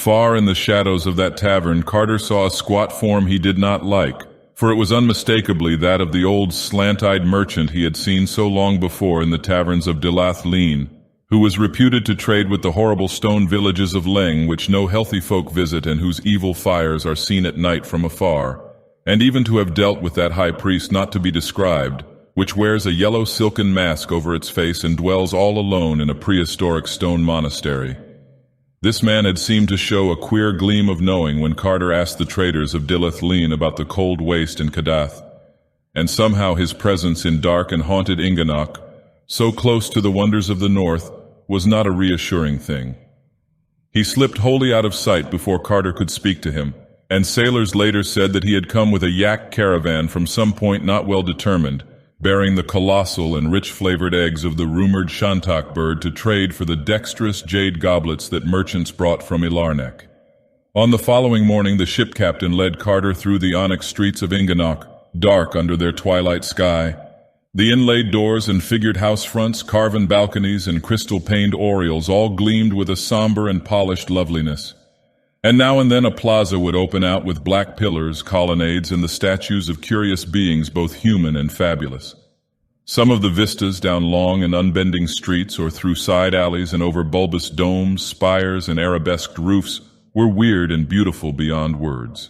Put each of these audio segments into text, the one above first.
Far in the shadows of that tavern, Carter saw a squat form he did not like, for it was unmistakably that of the old slant-eyed merchant he had seen so long before in the taverns of Dagoth, who was reputed to trade with the horrible stone villages of Leng which no healthy folk visit and whose evil fires are seen at night from afar, and even to have dealt with that high priest not to be described, which wears a yellow silken mask over its face and dwells all alone in a prehistoric stone monastery. This man had seemed to show a queer gleam of knowing when Carter asked the traders of Dagoth about the cold waste in Kadath, and somehow his presence in dark and haunted Inganok, so close to the wonders of the north, was not a reassuring thing. He slipped wholly out of sight before Carter could speak to him, and sailors later said that he had come with a yak caravan from some point not well determined, bearing the colossal and rich-flavored eggs of the rumored shantak bird to trade for the dexterous jade goblets that merchants brought from Ilarnek. On the following morning, the ship captain led Carter through the onyx streets of Inganok, dark under their twilight sky. The inlaid doors and figured house fronts, carven balconies, and crystal-paned oriels all gleamed with a somber and polished loveliness. And now and then a plaza would open out with black pillars, colonnades, and the statues of curious beings both human and fabulous. Some of the vistas down long and unbending streets or through side alleys and over bulbous domes, spires, and arabesqued roofs were weird and beautiful beyond words.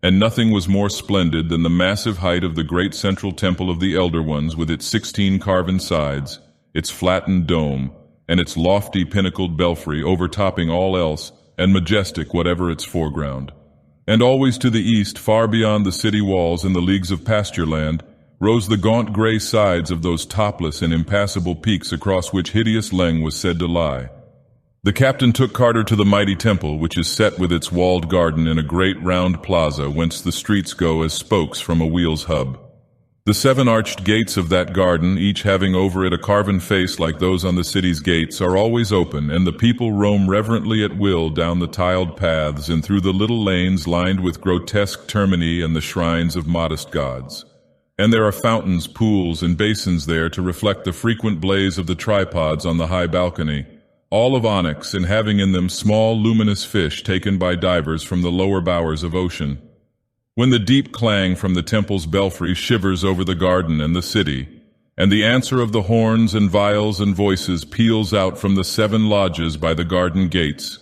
And nothing was more splendid than the massive height of the great central temple of the Elder Ones with its 16 carven sides, its flattened dome, and its lofty pinnacled belfry overtopping all else, and majestic whatever its foreground. And always to the east, far beyond the city walls and the leagues of pasture land, rose the gaunt gray sides of those topless and impassable peaks across which hideous Leng was said to lie. The captain took Carter to the mighty temple, which is set with its walled garden in a great round plaza whence the streets go as spokes from a wheel's hub. The 7 arched gates of that garden, each having over it a carven face like those on the city's gates, are always open, and the people roam reverently at will down the tiled paths and through the little lanes lined with grotesque termini and the shrines of modest gods. And there are fountains, pools, and basins there to reflect the frequent blaze of the tripods on the high balcony, all of onyx and having in them small luminous fish taken by divers from the lower bowers of ocean. When the deep clang from the temple's belfry shivers over the garden and the city, and the answer of the horns and viols and voices peals out from the 7 lodges by the garden gates,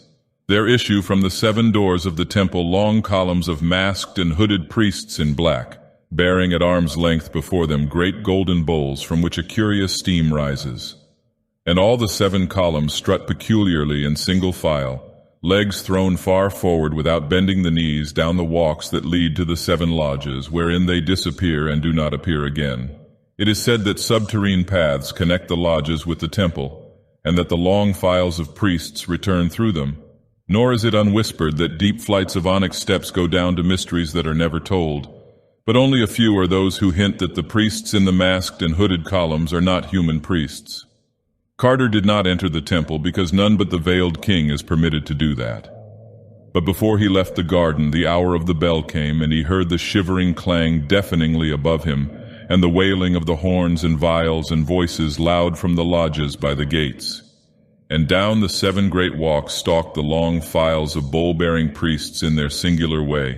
there issue from the 7 doors of the temple long columns of masked and hooded priests in black, bearing at arm's length before them great golden bowls from which a curious steam rises. And all the 7 columns strut peculiarly in single file, legs thrown far forward without bending the knees down the walks that lead to the 7 lodges, wherein they disappear and do not appear again. It is said that subterrane paths connect the lodges with the temple, and that the long files of priests return through them. Nor is it unwhispered that deep flights of onyx steps go down to mysteries that are never told. But only a few are those who hint that the priests in the masked and hooded columns are not human priests. Carter did not enter the temple because none but the veiled king is permitted to do that. But before he left the garden, the hour of the bell came, and he heard the shivering clang deafeningly above him, and the wailing of the horns and viols and voices loud from the lodges by the gates. And down the 7 great walks stalked the long files of bowl-bearing priests in their singular way,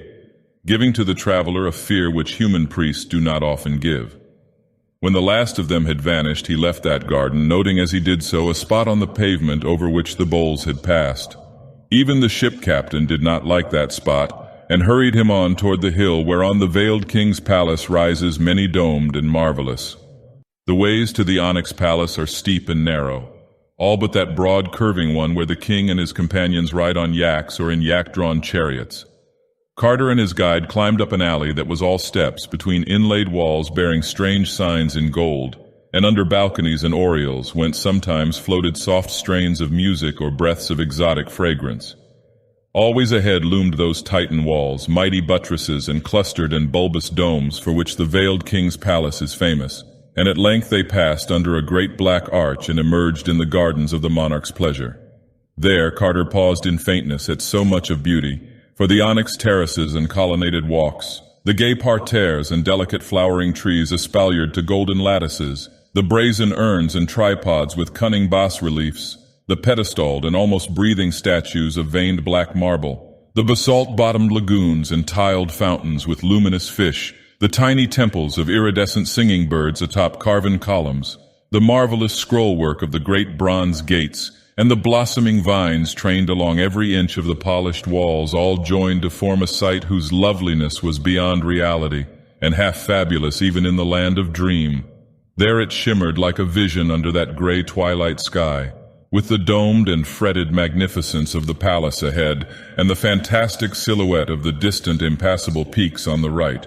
giving to the traveler a fear which human priests do not often give. When the last of them had vanished, he left that garden, noting as he did so a spot on the pavement over which the bowls had passed. Even the ship captain did not like that spot, and hurried him on toward the hill whereon the veiled king's palace rises many-domed and marvelous. The ways to the onyx palace are steep and narrow, all but that broad curving one where the king and his companions ride on yaks or in yak-drawn chariots. Carter and his guide climbed up an alley that was all steps between inlaid walls bearing strange signs in gold, and under balconies and oriels whence sometimes floated soft strains of music or breaths of exotic fragrance. Always ahead loomed those Titan walls, mighty buttresses and clustered and bulbous domes for which the veiled king's palace is famous, and at length they passed under a great black arch and emerged in the gardens of the monarch's pleasure. There Carter paused in faintness at so much of beauty, for the onyx terraces and colonnaded walks, the gay parterres and delicate flowering trees espaliered to golden lattices, the brazen urns and tripods with cunning bas-reliefs, the pedestaled and almost breathing statues of veined black marble, the basalt-bottomed lagoons and tiled fountains with luminous fish, the tiny temples of iridescent singing birds atop carven columns, the marvelous scrollwork of the great bronze gates, and the blossoming vines trained along every inch of the polished walls, all joined to form a sight whose loveliness was beyond reality, and half fabulous even in the land of dream. There it shimmered like a vision under that gray twilight sky, with the domed and fretted magnificence of the palace ahead, and the fantastic silhouette of the distant impassable peaks on the right.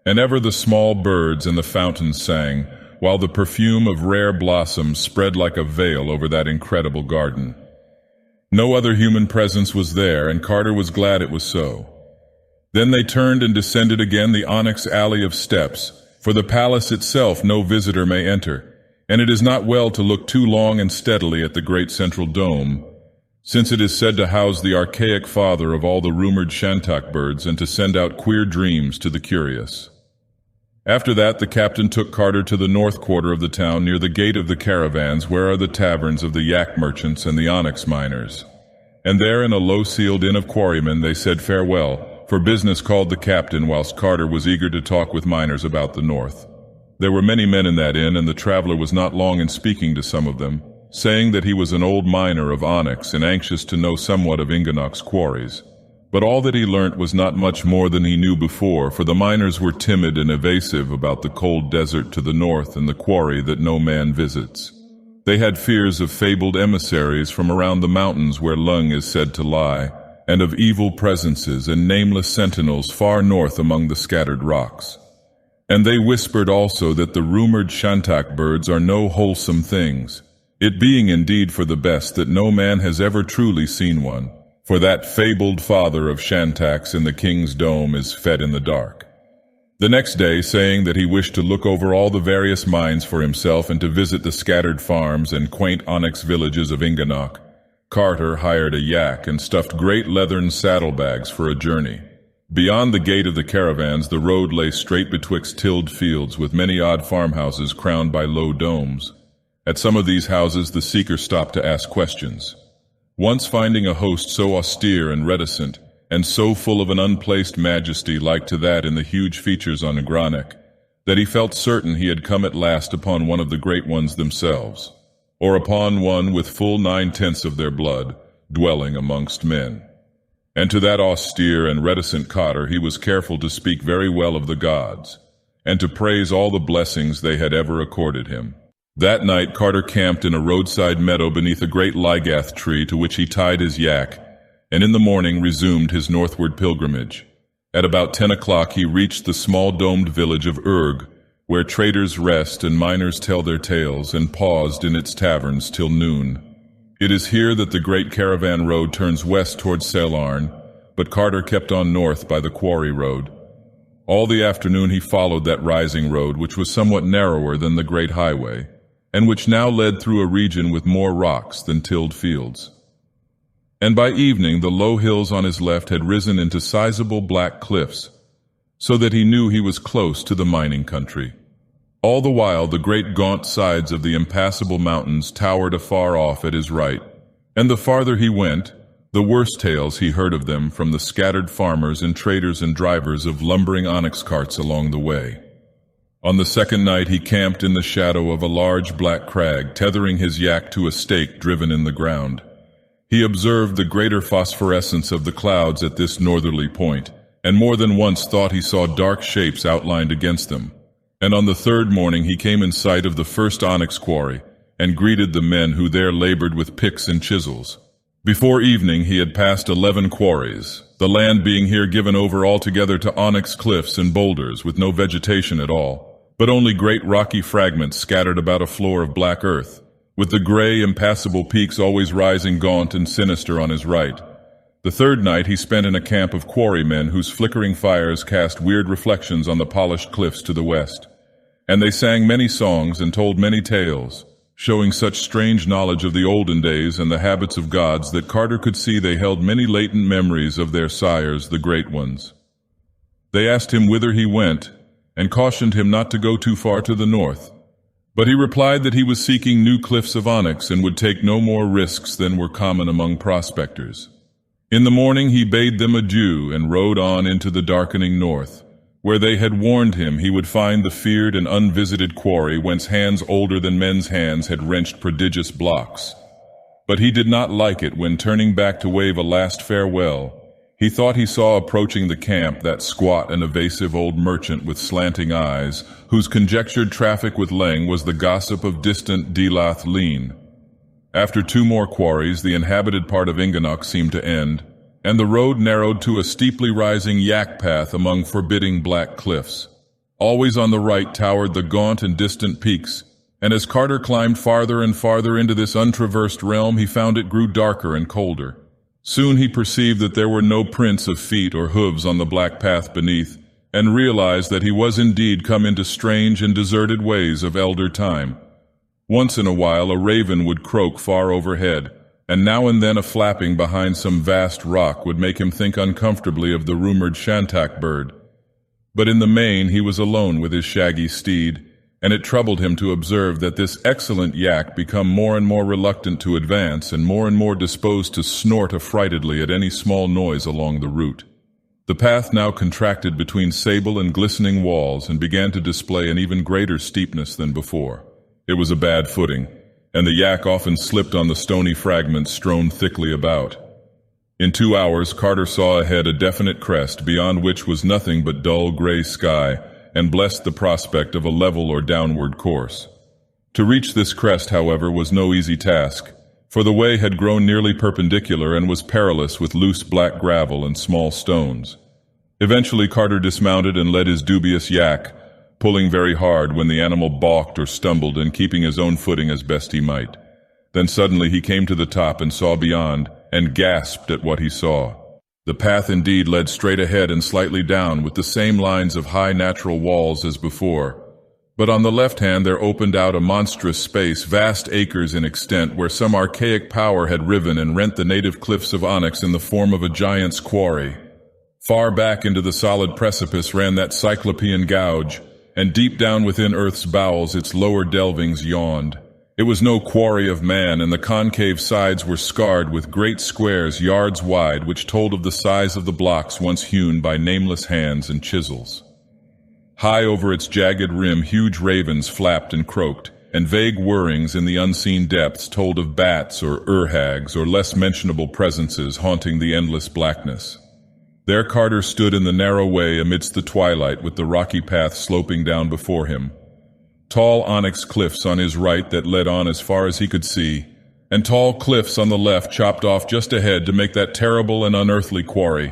And ever the small birds in the fountains sang, while the perfume of rare blossoms spread like a veil over that incredible garden. No other human presence was there, and Carter was glad it was so. Then they turned and descended again the onyx alley of steps, for the palace itself no visitor may enter, and it is not well to look too long and steadily at the great central dome, since it is said to house the archaic father of all the rumored shantak birds and to send out queer dreams to the curious. After that, the captain took Carter to the north quarter of the town near the gate of the caravans, where are the taverns of the yak merchants and the onyx miners. And there, in a low-ceiled inn of quarrymen, they said farewell, for business called the captain, whilst Carter was eager to talk with miners about the north. There were many men in that inn, and the traveler was not long in speaking to some of them, saying that he was an old miner of onyx and anxious to know somewhat of Inganok's quarries. But all that he learnt was not much more than he knew before, for the miners were timid and evasive about the cold desert to the north and the quarry that no man visits. They had fears of fabled emissaries from around the mountains where Lung is said to lie, and of evil presences and nameless sentinels far north among the scattered rocks. And they whispered also that the rumored shantak birds are no wholesome things, it being indeed for the best that no man has ever truly seen one, for that fabled father of shantaks in the king's dome is fed in the dark. The next day, saying that he wished to look over all the various mines for himself and to visit the scattered farms and quaint onyx villages of Inganok, Carter hired a yak and stuffed great leathern saddlebags for a journey. Beyond the gate of the caravans, the road lay straight betwixt tilled fields with many odd farmhouses crowned by low domes. At some of these houses the seeker stopped to ask questions. Once finding a host so austere and reticent, and so full of an unplaced majesty like to that in the huge features on Agranek, that he felt certain he had come at last upon one of the great ones themselves, or upon one with full 9/10 of their blood, dwelling amongst men. And to that austere and reticent Carter he was careful to speak very well of the gods, and to praise all the blessings they had ever accorded him. That night Carter camped in a roadside meadow beneath a great ligath tree to which he tied his yak, and in the morning resumed his northward pilgrimage. At about 10 o'clock he reached the small domed village of Urg, where traders rest and miners tell their tales, and paused in its taverns till noon. It is here that the great caravan road turns west towards Ceylon, but Carter kept on north by the quarry road. All the afternoon he followed that rising road, which was somewhat narrower than the great highway, and which now led through a region with more rocks than tilled fields. And by evening the low hills on his left had risen into sizable black cliffs, so that he knew he was close to the mining country. All the while the great gaunt sides of the impassable mountains towered afar off at his right, and the farther he went, the worse tales he heard of them from the scattered farmers and traders and drivers of lumbering onyx carts along the way. On the second night he camped in the shadow of a large black crag, tethering his yak to a stake driven in the ground. He observed the greater phosphorescence of the clouds at this northerly point, and more than once thought he saw dark shapes outlined against them. And on the third morning he came in sight of the first onyx quarry, and greeted the men who there labored with picks and chisels. Before evening he had passed 11 quarries, the land being here given over altogether to onyx cliffs and boulders with no vegetation at all, but only great rocky fragments scattered about a floor of black earth, with the gray, impassable peaks always rising gaunt and sinister on his right. The third night he spent in a camp of quarrymen whose flickering fires cast weird reflections on the polished cliffs to the west. And they sang many songs and told many tales, showing such strange knowledge of the olden days and the habits of gods that Carter could see they held many latent memories of their sires, the great ones. They asked him whither he went, and cautioned him not to go too far to the north, But he replied that he was seeking new cliffs of onyx and would take no more risks than were common among prospectors. In the morning he bade them adieu and rode on into the darkening north, where they had warned him he would find the feared and unvisited quarry whence hands older than men's hands had wrenched prodigious blocks. But he did not like it when, turning back to wave a last farewell, he thought he saw approaching the camp that squat and evasive old merchant with slanting eyes, whose conjectured traffic with Leng was the gossip of distant Dagoth Lean. After 2 more quarries, the inhabited part of Inganok seemed to end, and the road narrowed to a steeply rising yak path among forbidding black cliffs. Always on the right towered the gaunt and distant peaks, and as Carter climbed farther and farther into this untraversed realm, he found it grew darker and colder. Soon he perceived that there were no prints of feet or hooves on the black path beneath, and realized that he was indeed come into strange and deserted ways of elder time. Once in a while a raven would croak far overhead, and now and then a flapping behind some vast rock would make him think uncomfortably of the rumored shantak bird. But in the main he was alone with his shaggy steed, and it troubled him to observe that this excellent yak became more and more reluctant to advance and more disposed to snort affrightedly at any small noise along the route. The path now contracted between sable and glistening walls and began to display an even greater steepness than before. It was a bad footing, and the yak often slipped on the stony fragments strewn thickly about. In 2 hours, Carter saw ahead a definite crest beyond which was nothing but dull gray sky, and blessed the prospect of a level or downward course. To reach this crest, however, was no easy task, for the way had grown nearly perpendicular and was perilous with loose black gravel and small stones. Eventually Carter dismounted and led his dubious yak, pulling very hard when the animal balked or stumbled and keeping his own footing as best he might. Then suddenly he came to the top and saw beyond, and gasped at what he saw. The path indeed led straight ahead and slightly down with the same lines of high natural walls as before. But on the left hand there opened out a monstrous space, vast acres in extent, where some archaic power had riven and rent the native cliffs of onyx in the form of a giant's quarry. Far back into the solid precipice ran that cyclopean gouge, and deep down within earth's bowels its lower delvings yawned. It was no quarry of man, and the concave sides were scarred with great squares yards wide which told of the size of the blocks once hewn by nameless hands and chisels. High over its jagged rim huge ravens flapped and croaked, and vague whirrings in the unseen depths told of bats or urhags or less mentionable presences haunting the endless blackness. There Carter stood in the narrow way amidst the twilight with the rocky path sloping down before him. Tall onyx cliffs on his right that led on as far as he could see, and tall cliffs on the left chopped off just ahead to make that terrible and unearthly quarry.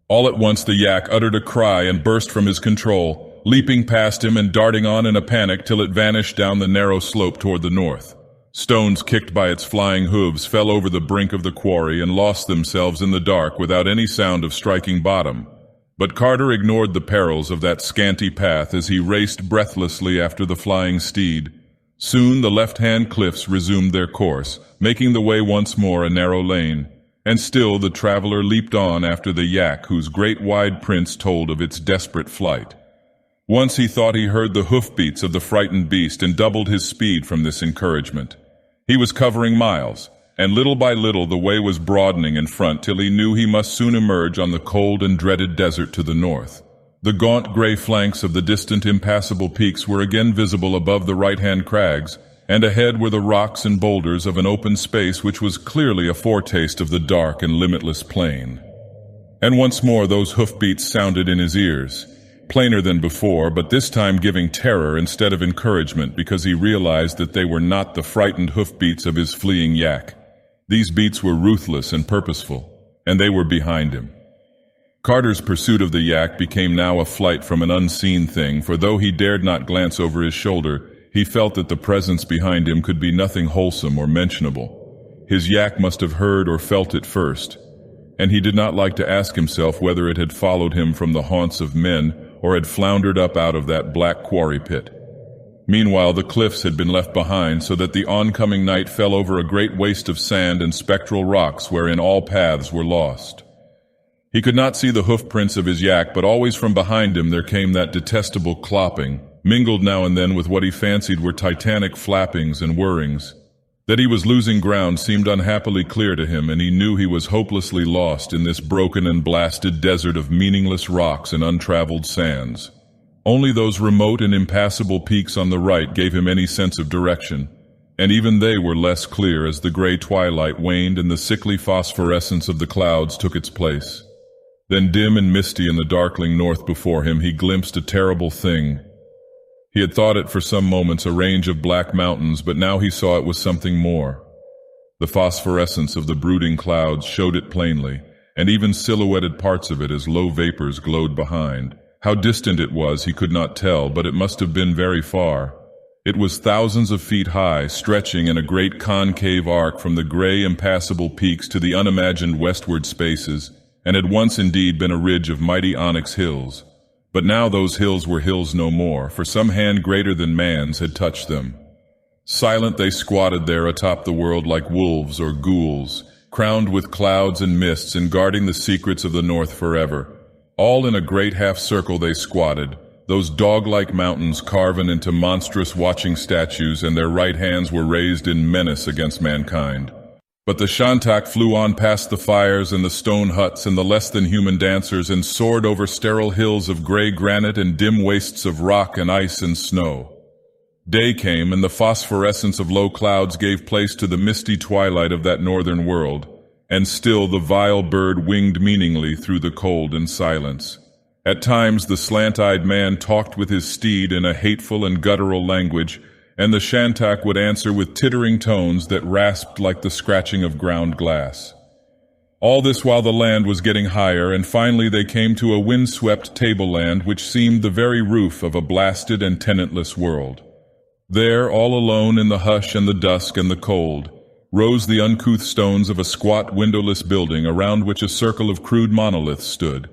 All at once the yak uttered a cry and burst from his control, leaping past him and darting on in a panic till it vanished down the narrow slope toward the north. Stones kicked by its flying hooves fell over the brink of the quarry and lost themselves in the dark without any sound of striking bottom. But Carter ignored the perils of that scanty path as he raced breathlessly after the flying steed. Soon the left-hand cliffs resumed their course, making the way once more a narrow lane, and still the traveler leaped on after the yak whose great wide prints told of its desperate flight. Once he thought he heard the hoofbeats of the frightened beast and doubled his speed from this encouragement. He was covering miles, and little by little the way was broadening in front till he knew he must soon emerge on the cold and dreaded desert to the north. The gaunt gray flanks of the distant impassable peaks were again visible above the right-hand crags, and ahead were the rocks and boulders of an open space which was clearly a foretaste of the dark and limitless plain. And once more those hoofbeats sounded in his ears, plainer than before, but this time giving terror instead of encouragement, because he realized that they were not the frightened hoofbeats of his fleeing yak. These beats were ruthless and purposeful, and they were behind him. Carter's pursuit of the yak became now a flight from an unseen thing, for though he dared not glance over his shoulder, he felt that the presence behind him could be nothing wholesome or mentionable. His yak must have heard or felt it first, and he did not like to ask himself whether it had followed him from the haunts of men or had floundered up out of that black quarry pit. Meanwhile, the cliffs had been left behind, so that the oncoming night fell over a great waste of sand and spectral rocks wherein all paths were lost. He could not see the hoof prints of his yak, but always from behind him there came that detestable clopping, mingled now and then with what he fancied were titanic flappings and whirrings. That he was losing ground seemed unhappily clear to him, and he knew he was hopelessly lost in this broken and blasted desert of meaningless rocks and untraveled sands. Only those remote and impassable peaks on the right gave him any sense of direction, and even they were less clear as the gray twilight waned and the sickly phosphorescence of the clouds took its place. Then, dim and misty in the darkling north before him, he glimpsed a terrible thing. He had thought it for some moments a range of black mountains, but now he saw it was something more. The phosphorescence of the brooding clouds showed it plainly, and even silhouetted parts of it as low vapors glowed behind. How distant it was he could not tell, but it must have been very far. It was thousands of feet high, stretching in a great concave arc from the gray impassable peaks to the unimagined westward spaces, and had once indeed been a ridge of mighty onyx hills. But now those hills were hills no more, for some hand greater than man's had touched them. Silent they squatted there atop the world like wolves or ghouls, crowned with clouds and mists and guarding the secrets of the north forever. All in a great half-circle they squatted, those dog-like mountains carven into monstrous watching statues, and their right hands were raised in menace against mankind. But the Shantak flew on past the fires and the stone huts and the less-than-human dancers and soared over sterile hills of gray granite and dim wastes of rock and ice and snow. Day came, and the phosphorescence of low clouds gave place to the misty twilight of that northern world, and still the vile bird winged meaningly through the cold and silence. At times the slant-eyed man talked with his steed in a hateful and guttural language, and the Shantak would answer with tittering tones that rasped like the scratching of ground glass. All this while the land was getting higher, and finally they came to a wind-swept tableland which seemed the very roof of a blasted and tenantless world. There, all alone in the hush and the dusk and the cold, rose the uncouth stones of a squat windowless building around which a circle of crude monoliths stood.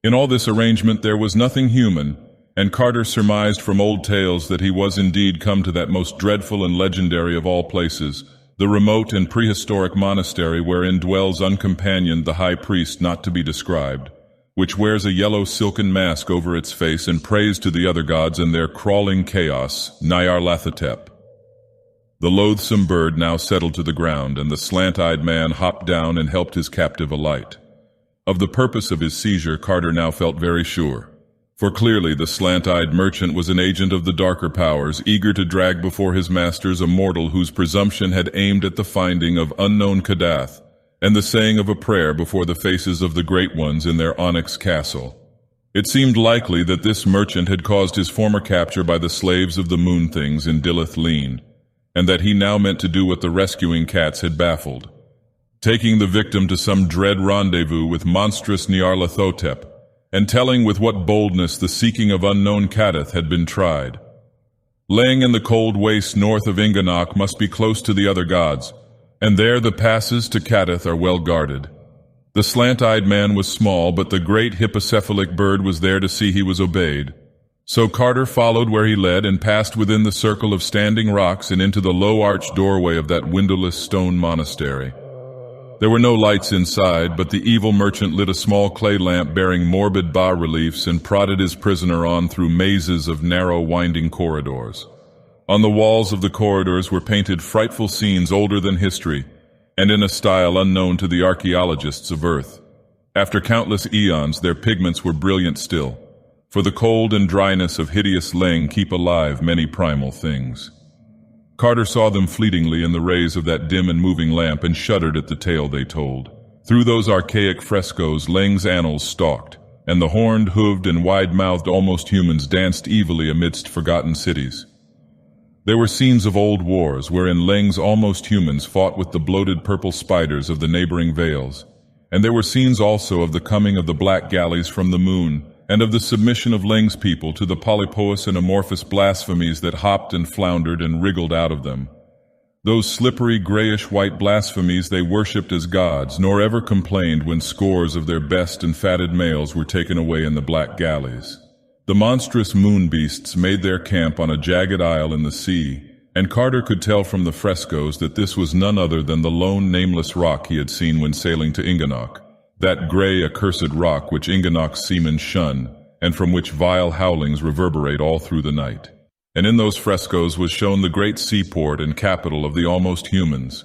In all this arrangement there was nothing human, and Carter surmised from old tales that he was indeed come to that most dreadful and legendary of all places, the remote and prehistoric monastery wherein dwells uncompanioned the high priest not to be described, which wears a yellow silken mask over its face and prays to the other gods in their crawling chaos, Nyarlathotep. The loathsome bird now settled to the ground, and the slant-eyed man hopped down and helped his captive alight. Of the purpose of his seizure Carter now felt very sure. For clearly the slant-eyed merchant was an agent of the darker powers, eager to drag before his masters a mortal whose presumption had aimed at the finding of unknown Kadath, and the saying of a prayer before the faces of the great ones in their onyx castle. It seemed likely that this merchant had caused his former capture by the slaves of the moon things in Dilith Leen, and that he now meant to do what the rescuing cats had baffled, taking the victim to some dread rendezvous with monstrous Nyarlathotep, and telling with what boldness the seeking of unknown Kadath had been tried. Laying in the cold waste north of Inganok must be close to the other gods, and there the passes to Kadath are well guarded. The slant-eyed man was small, but the great hippocephalic bird was there to see he was obeyed. So Carter followed where he led and passed within the circle of standing rocks and into the low-arched doorway of that windowless stone monastery. There were no lights inside, but the evil merchant lit a small clay lamp bearing morbid bas-reliefs and prodded his prisoner on through mazes of narrow, winding corridors. On the walls of the corridors were painted frightful scenes older than history, and in a style unknown to the archaeologists of Earth. After countless eons, their pigments were brilliant still, for the cold and dryness of hideous Leng keep alive many primal things. Carter saw them fleetingly in the rays of that dim and moving lamp and shuddered at the tale they told. Through those archaic frescoes Leng's annals stalked, and the horned, hooved, and wide-mouthed almost humans danced evilly amidst forgotten cities. There were scenes of old wars wherein Leng's almost humans fought with the bloated purple spiders of the neighboring vales, and there were scenes also of the coming of the black galleys from the moon, and of the submission of Leng's people to the polypous and amorphous blasphemies that hopped and floundered and wriggled out of them. Those slippery grayish-white blasphemies they worshipped as gods, nor ever complained when scores of their best and fatted males were taken away in the black galleys. The monstrous moon beasts made their camp on a jagged isle in the sea, and Carter could tell from the frescoes that this was none other than the lone nameless rock he had seen when sailing to Inganok. That gray, accursed rock which Inganok's seamen shun, and from which vile howlings reverberate all through the night. And in those frescoes was shown the great seaport and capital of the almost humans,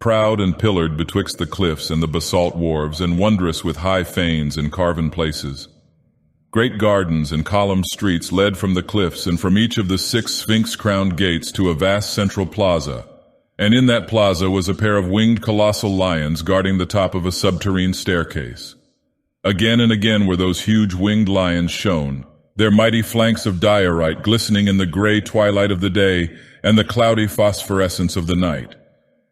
proud and pillared betwixt the cliffs and the basalt wharves, and wondrous with high fanes and carven places. Great gardens and columned streets led from the cliffs and from each of the 6 sphinx-crowned gates to a vast central plaza, and in that plaza was a pair of winged colossal lions guarding the top of a subterranean staircase. Again and again were those huge winged lions shown, their mighty flanks of diorite glistening in the gray twilight of the day and the cloudy phosphorescence of the night.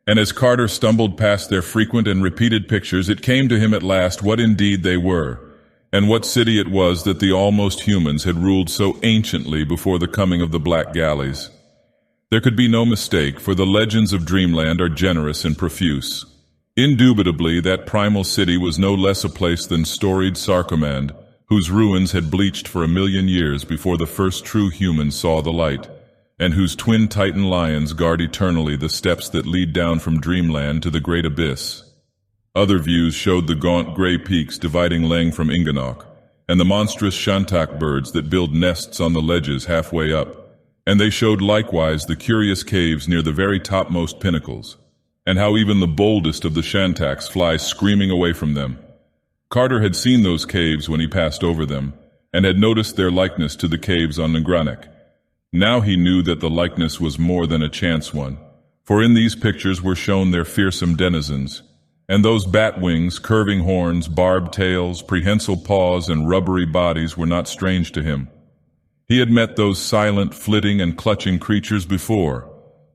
And as Carter stumbled past their frequent and repeated pictures, it came to him at last what indeed they were, and what city it was that the almost humans had ruled so anciently before the coming of the Black Galleys. There could be no mistake, for the legends of Dreamland are generous and profuse. Indubitably, that primal city was no less a place than storied Sarkomand, whose ruins had bleached for 1,000,000 years before the first true humans saw the light, and whose twin titan lions guard eternally the steps that lead down from Dreamland to the great abyss. Other views showed the gaunt gray peaks dividing Leng from Inganok, and the monstrous shantak birds that build nests on the ledges halfway up, and they showed likewise the curious caves near the very topmost pinnacles, and how even the boldest of the shantaks fly screaming away from them. Carter had seen those caves when he passed over them, and had noticed their likeness to the caves on Ngranek. Now he knew that the likeness was more than a chance one, for in these pictures were shown their fearsome denizens, and those bat wings, curving horns, barbed tails, prehensile paws, and rubbery bodies were not strange to him. He had met those silent, flitting, and clutching creatures before,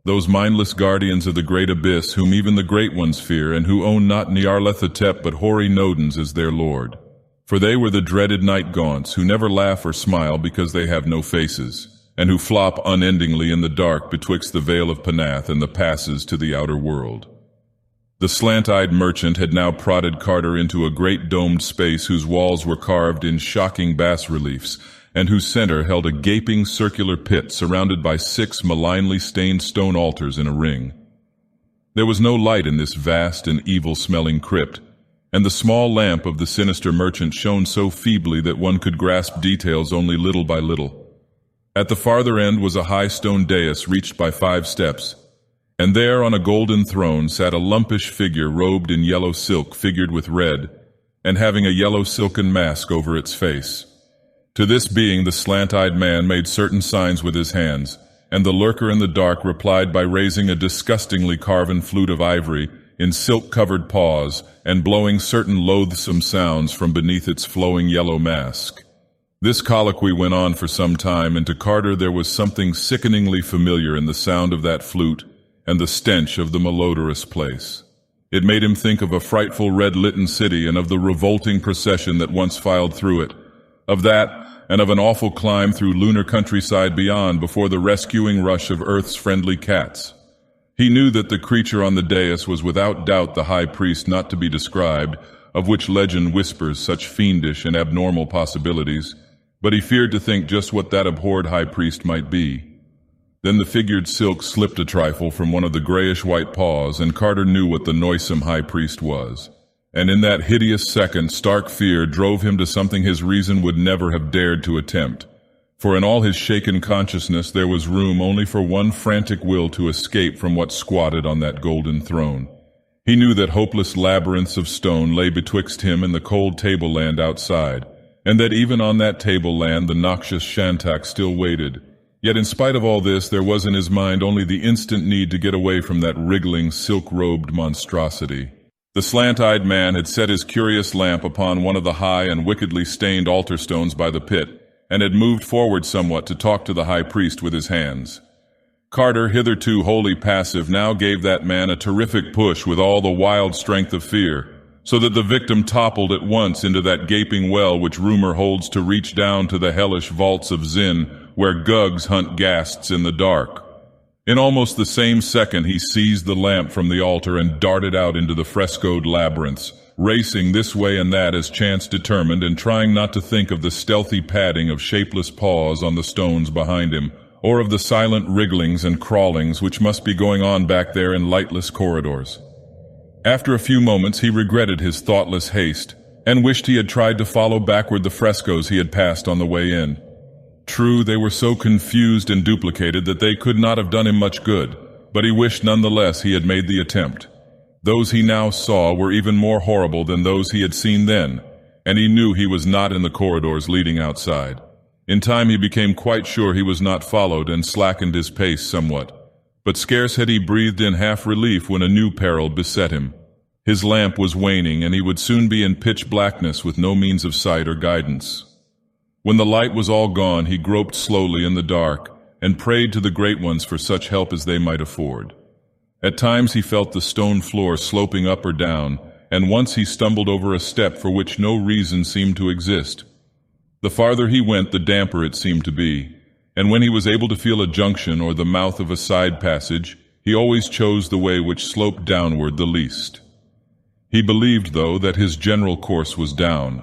those mindless guardians of the great abyss whom even the great ones fear, and who own not Nyarlathotep but hoary Nodens as their lord. For they were the dreaded night gaunts, who never laugh or smile because they have no faces, and who flop unendingly in the dark betwixt the Vale of Panath and the passes to the outer world. The slant-eyed merchant had now prodded Carter into a great domed space whose walls were carved in shocking bas-reliefs, and whose center held a gaping circular pit surrounded by 6 malignly stained stone altars in a ring. There was no light in this vast and evil-smelling crypt, and the small lamp of the sinister merchant shone so feebly that one could grasp details only little by little. At the farther end was a high stone dais reached by 5 steps, and there on a golden throne sat a lumpish figure robed in yellow silk figured with red, and having a yellow silken mask over its face. To this being the slant-eyed man made certain signs with his hands, and the lurker in the dark replied by raising a disgustingly carven flute of ivory in silk-covered paws and blowing certain loathsome sounds from beneath its flowing yellow mask. This colloquy went on for some time, and to Carter there was something sickeningly familiar in the sound of that flute and the stench of the malodorous place. It made him think of a frightful red-litten city and of the revolting procession that once filed through it, of that and of an awful climb through lunar countryside beyond before the rescuing rush of Earth's friendly cats. He knew that the creature on the dais was without doubt the high priest not to be described, of which legend whispers such fiendish and abnormal possibilities, but he feared to think just what that abhorred high priest might be. Then the figured silk slipped a trifle from one of the grayish-white paws, and Carter knew what the noisome high priest was. And in that hideous second, stark fear drove him to something his reason would never have dared to attempt. For in all his shaken consciousness there was room only for one frantic will to escape from what squatted on that golden throne. He knew that hopeless labyrinths of stone lay betwixt him and the cold tableland outside, and that even on that tableland the noxious shantak still waited. Yet in spite of all this, there was in his mind only the instant need to get away from that wriggling, silk-robed monstrosity. The slant-eyed man had set his curious lamp upon one of the high and wickedly stained altar stones by the pit, and had moved forward somewhat to talk to the high priest with his hands. Carter, hitherto wholly passive, now gave that man a terrific push with all the wild strength of fear, so that the victim toppled at once into that gaping well which rumor holds to reach down to the hellish vaults of Zin, where Gugs hunt ghasts in the dark. In almost the same second he seized the lamp from the altar and darted out into the frescoed labyrinths, racing this way and that as chance determined, and trying not to think of the stealthy padding of shapeless paws on the stones behind him, or of the silent wrigglings and crawlings which must be going on back there in lightless corridors. After a few moments he regretted his thoughtless haste, and wished he had tried to follow backward the frescoes he had passed on the way in. True, they were so confused and duplicated that they could not have done him much good, but he wished nonetheless he had made the attempt. Those he now saw were even more horrible than those he had seen then, and he knew he was not in the corridors leading outside. In time he became quite sure he was not followed and slackened his pace somewhat, but scarce had he breathed in half relief when a new peril beset him. His lamp was waning, and he would soon be in pitch blackness with no means of sight or guidance. When the light was all gone, he groped slowly in the dark, and prayed to the Great Ones for such help as they might afford. At times he felt the stone floor sloping up or down, and once he stumbled over a step for which no reason seemed to exist. The farther he went, the damper it seemed to be, and when he was able to feel a junction or the mouth of a side passage, he always chose the way which sloped downward the least. He believed, though, that his general course was down,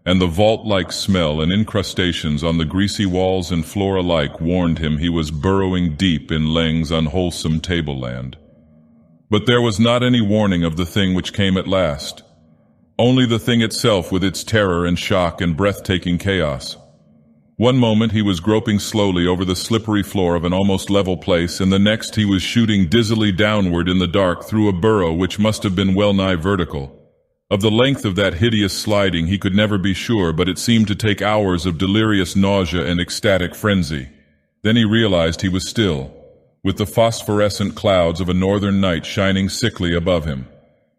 and the vault-like smell and incrustations on the greasy walls and floor alike warned him he was burrowing deep in Leng's unwholesome tableland. But there was not any warning of the thing which came at last, only the thing itself with its terror and shock and breathtaking chaos. One moment he was groping slowly over the slippery floor of an almost level place, and the next he was shooting dizzily downward in the dark through a burrow which must have been well-nigh vertical. Of the length of that hideous sliding he could never be sure, but it seemed to take hours of delirious nausea and ecstatic frenzy. Then he realized he was still, with the phosphorescent clouds of a northern night shining sickly above him.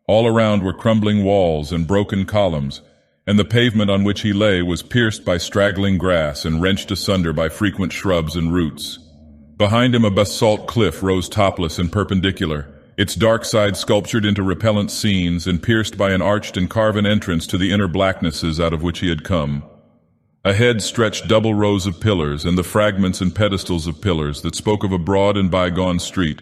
All around were crumbling walls and broken columns, and the pavement on which he lay was pierced by straggling grass and wrenched asunder by frequent shrubs and roots. Behind him a basalt cliff rose topless and perpendicular, its dark side sculptured into repellent scenes and pierced by an arched and carven entrance to the inner blacknesses out of which he had come. Ahead stretched double rows of pillars and the fragments and pedestals of pillars that spoke of a broad and bygone street,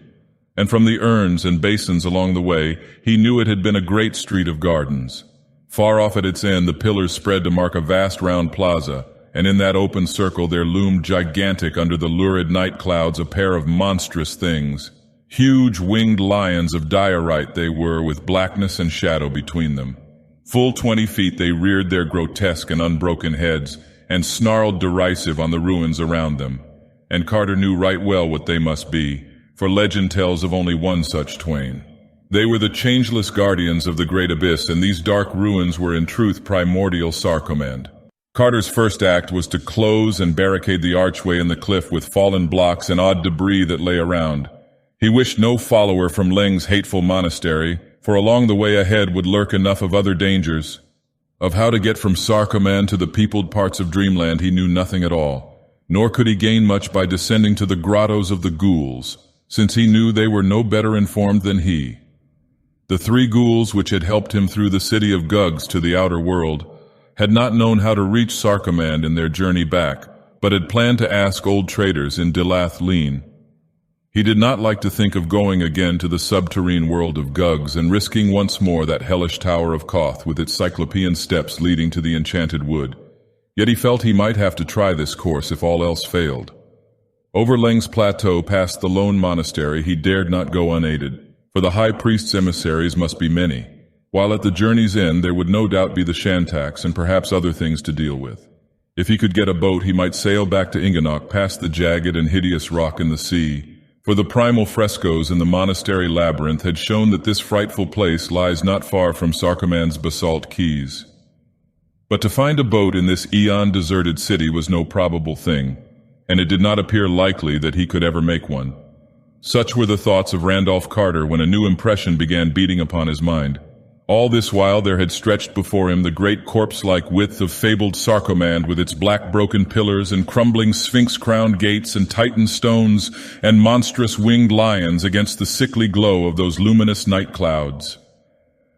and from the urns and basins along the way he knew it had been a great street of gardens. Far off at its end the pillars spread to mark a vast round plaza, and in that open circle there loomed gigantic under the lurid night clouds a pair of monstrous things. Huge winged lions of diorite they were, with blackness and shadow between them. Full 20 feet they reared their grotesque and unbroken heads, and snarled derisive on the ruins around them. And Carter knew right well what they must be, for legend tells of only one such twain. They were the changeless guardians of the great abyss, and these dark ruins were in truth primordial Sarcomand. Carter's first act was to close and barricade the archway in the cliff with fallen blocks and odd debris that lay around. He wished no follower from Leng's hateful monastery, for along the way ahead would lurk enough of other dangers. Of how to get from Sarcoman to the peopled parts of Dreamland he knew nothing at all, nor could he gain much by descending to the grottos of the ghouls, since he knew they were no better informed than he. The three ghouls which had helped him through the city of Gugs to the outer world had not known how to reach Sarcoman in their journey back, but had planned to ask old traders in Dilath Leen. He did not like to think of going again to the subterrene world of Gugs and risking once more that hellish tower of Koth with its cyclopean steps leading to the enchanted wood. Yet he felt he might have to try this course if all else failed. Over Leng's plateau past the lone monastery he dared not go unaided, for the high priest's emissaries must be many, while at the journey's end there would no doubt be the Shantax and perhaps other things to deal with. If he could get a boat he might sail back to Inganok past the jagged and hideous rock in the sea, for the primal frescoes in the monastery labyrinth had shown that this frightful place lies not far from Sarcoman's basalt quays. But to find a boat in this eon-deserted city was no probable thing, and it did not appear likely that he could ever make one. Such were the thoughts of Randolph Carter when a new impression began beating upon his mind. All this while there had stretched before him the great corpse-like width of fabled Sarcomand with its black broken pillars and crumbling sphinx-crowned gates and titan stones and monstrous winged lions against the sickly glow of those luminous night clouds.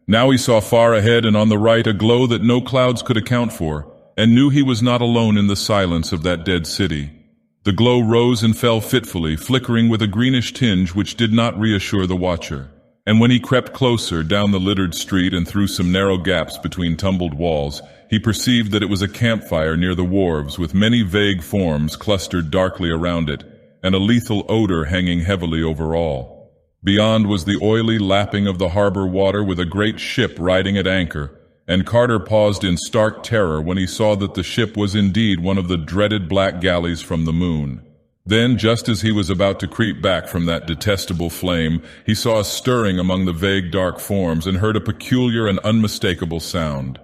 Now he saw far ahead and on the right a glow that no clouds could account for, and knew he was not alone in the silence of that dead city. The glow rose and fell fitfully, flickering with a greenish tinge which did not reassure the watcher. And when he crept closer down the littered street and through some narrow gaps between tumbled walls, he perceived that it was a campfire near the wharves with many vague forms clustered darkly around it, and a lethal odor hanging heavily over all. Beyond was the oily lapping of the harbor water with a great ship riding at anchor, and Carter paused in stark terror when he saw that the ship was indeed one of the dreaded black galleys from the moon. Then, just as he was about to creep back from that detestable flame, he saw a stirring among the vague dark forms and heard a peculiar and unmistakable sound.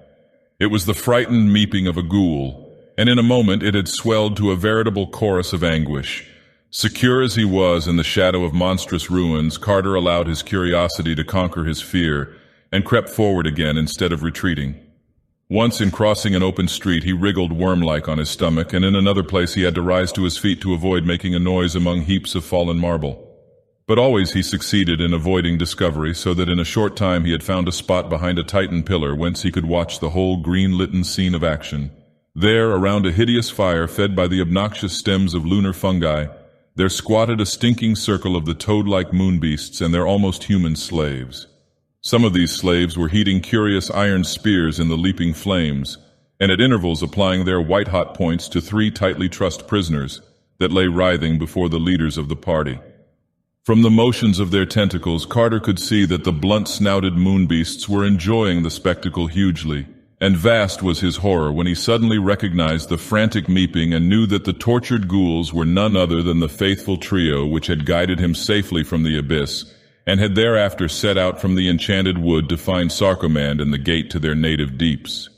It was the frightened meeping of a ghoul, and in a moment it had swelled to a veritable chorus of anguish. Secure as he was in the shadow of monstrous ruins, Carter allowed his curiosity to conquer his fear, and crept forward again instead of retreating. Once, in crossing an open street, he wriggled worm-like on his stomach, and in another place he had to rise to his feet to avoid making a noise among heaps of fallen marble. But always he succeeded in avoiding discovery, so that in a short time he had found a spot behind a Titan pillar whence he could watch the whole green-litten scene of action. There, around a hideous fire fed by the obnoxious stems of lunar fungi, there squatted a stinking circle of the toad-like moonbeasts and their almost human slaves. Some of these slaves were heating curious iron spears in the leaping flames, and at intervals applying their white-hot points to 3 tightly trussed prisoners that lay writhing before the leaders of the party. From the motions of their tentacles, Carter could see that the blunt-snouted moonbeasts were enjoying the spectacle hugely, and vast was his horror when he suddenly recognized the frantic meeping and knew that the tortured ghouls were none other than the faithful trio which had guided him safely from the abyss, and had thereafter set out from the enchanted wood to find Sarkomand and the gate to their native deeps.